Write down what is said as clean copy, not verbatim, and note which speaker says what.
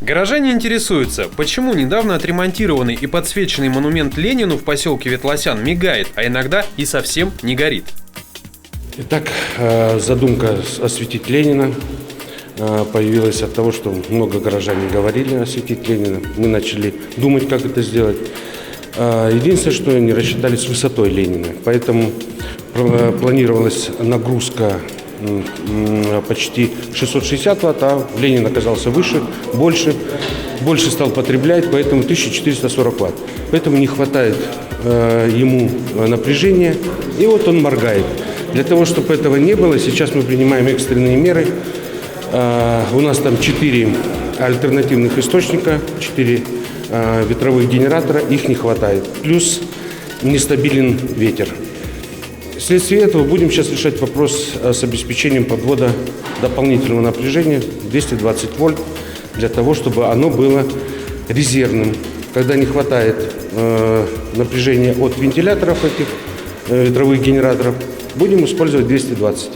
Speaker 1: Горожане интересуются, почему недавно отремонтированный и подсвеченный монумент Ленину в поселке Ветлосян мигает, а иногда и совсем не горит.
Speaker 2: Итак, задумка осветить Ленина появилась от того, что много горожан говорили осветить Ленина. Мы начали думать, как это сделать. Единственное, что не рассчитали с высотой Ленина, поэтому планировалась нагрузка почти 660 Вт, а Ленин оказался выше, больше стал потреблять, поэтому 1440 Вт. Поэтому не хватает ему напряжения, и вот он моргает. Для того, чтобы этого не было, сейчас мы принимаем экстренные меры. У нас там 4 альтернативных источника, 4 ветровых генератора, их не хватает. Плюс нестабилен ветер. Вследствие этого будем сейчас решать вопрос с обеспечением подвода дополнительного напряжения 220 вольт, для того, чтобы оно было резервным. Когда не хватает напряжения от вентиляторов этих ветровых генераторов, будем использовать 220.